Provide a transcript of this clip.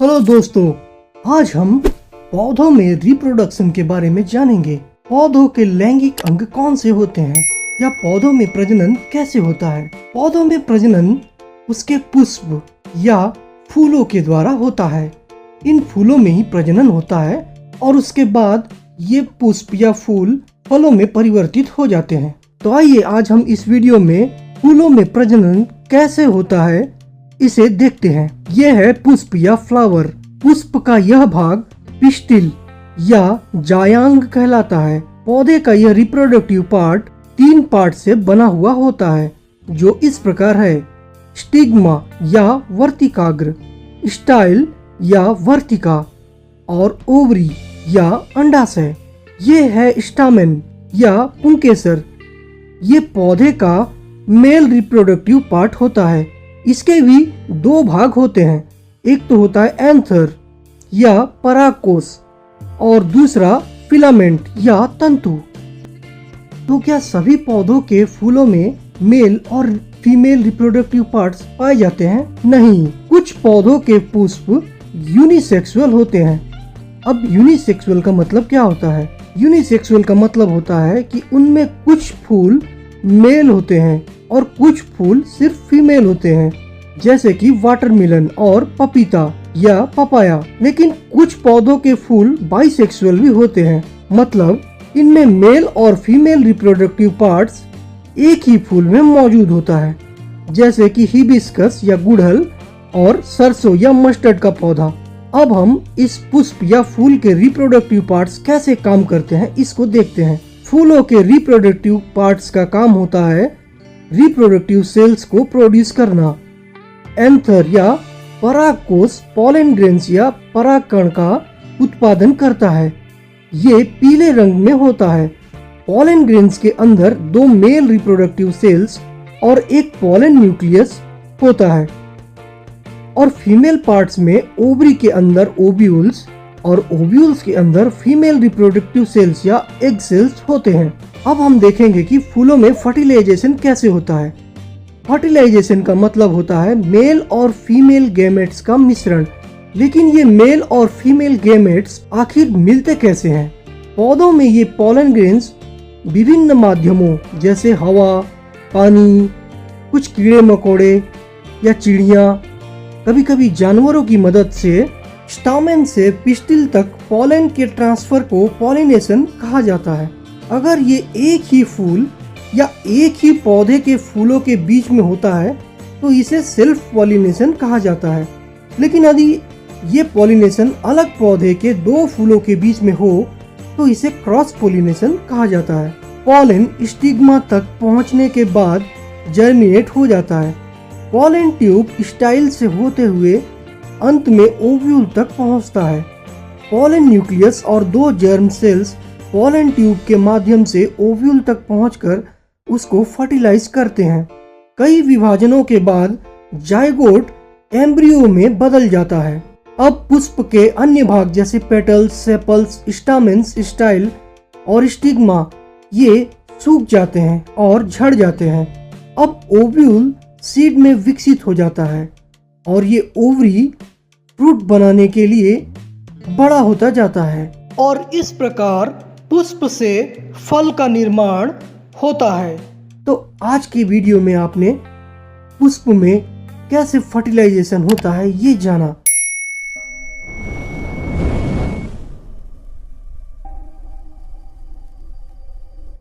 Hello दोस्तों, आज हम पौधों में रिप्रोडक्शन के बारे में जानेंगे। पौधों के लैंगिक अंग कौन से होते हैं या पौधों में प्रजनन कैसे होता है। पौधों में प्रजनन उसके पुष्प या फूलों के द्वारा होता है। इन फूलों में ही प्रजनन होता है और उसके बाद ये पुष्प या फूल फलों में परिवर्तित हो जाते हैं। तो आइए आज हम इस वीडियो में फूलों में प्रजनन कैसे होता है इसे देखते हैं। यह है पुष्प या फ्लावर। पुष्प का यह भाग पिस्टिल या जायांग कहलाता है। पौधे का यह रिप्रोडक्टिव पार्ट 3 पार्ट से बना हुआ होता है, जो इस प्रकार है: स्टिग्मा या वर्तिकाग्र, स्टाइल या वर्तिका और ओवरी या अंडाशय। ये है स्टामेन या पुंकेसर। ये पौधे का मेल रिप्रोडक्टिव पार्ट होता है। इसके भी 2 भाग होते हैं, एक तो होता है एंथर या परागकोश और दूसरा फिलामेंट या तंतु। तो क्या सभी पौधों के फूलों में मेल और फीमेल रिप्रोडक्टिव पार्ट्स पाए जाते हैं? नहीं, कुछ पौधों के पुष्प यूनिसेक्सुअल होते हैं। अब यूनिसेक्सुअल का मतलब क्या होता है? यूनिसेक्सुअल का मतलब होता है कि उनमें कुछ फूल मेल होते हैं और कुछ फूल सिर्फ फीमेल होते हैं, जैसे कि वाटरमेलन और पपीता या पपाया। लेकिन कुछ पौधों के फूल बाइसेक्सुअल भी होते हैं, मतलब इनमें मेल और फीमेल रिप्रोडक्टिव पार्ट्स एक ही फूल में मौजूद होता है, जैसे कि हिबिस्कस या गुड़हल और सरसों या मस्टर्ड का पौधा। अब हम इस पुष्प या फूल के रिप्रोडक्टिव पार्ट्स कैसे काम करते हैं इसको देखते हैं। फूलों के रिप्रोडक्टिव पार्ट्स का काम होता है रिप्रोडक्टिव सेल्स को प्रोड्यूस करना। एंथर या परागकोश पॉलन ग्रेन्स या परागकण का उत्पादन करता है। ये पीले रंग में होता है। पॉलन ग्रेन्स के अंदर 2 मेल रिप्रोडक्टिव सेल्स और एक पॉलन न्यूक्लियस होता है और फीमेल पार्ट्स में ओवरी के अंदर ओव्यूल्स और ओव्यूल्स के अंदर फीमेल रिप्रोडक्टिव सेल्स या एग सेल्स होते हैं। अब हम देखेंगे कि फूलों में फर्टिलाइजेशन कैसे होता है। फर्टिलाइजेशन का मतलब होता है मेल और फीमेल गैमेट्स का मिश्रण। लेकिन ये मेल और फीमेल गैमेट्स आखिर मिलते कैसे हैं? पौधों में ये पॉलन ग्रेन्स विभिन्न माध्यमों जैसे हवा, पानी, कुछ कीड़े मकोड़े या चिड़िया, कभी कभी जानवरों की मदद से स्टामेन से पिस्टिल तक पॉलन के ट्रांसफर को पॉलिनेशन कहा जाता है। अगर ये एक ही फूल या एक ही पौधे के फूलों के बीच में होता है तो इसे सेल्फ पॉलिनेशन कहा जाता है। लेकिन यदि ये पॉलिनेशन अलग पौधे के 2 फूलों के बीच में हो तो इसे क्रॉस पॉलिनेशन कहा जाता है। पॉलन स्टिग्मा तक पहुंचने के बाद जर्मिनेट हो जाता है। पॉलन ट्यूब स्टाइल से होते हुए अंत में ओव्यूल तक पहुंचता है। पॉलन न्यूक्लियस और 2 जर्म सेल्स पॉलन ट्यूब के माध्यम से ओव्यूल तक पहुंचकर उसको फर्टिलाइज करते हैं। कई विभाजनों के बाद जायगोट एम्ब्रियो में बदल जाता है। अब पुष्प के अन्य भाग जैसे पेटल्स, सेपल्स, स्टामेन्स, स्टाइल और स्टिग्मा ये सूख जाते हैं और झड़ जाते हैं। अब ओव्यूल सीड में विकसित हो जाता है और ये ओवरी फ्रूट बनाने के लिए बड़ा होता जाता है और इस प्रकार पुष्प से फल का निर्माण होता है। तो आज की वीडियो में आपने पुष्प में कैसे फर्टिलाइजेशन होता है ये जाना।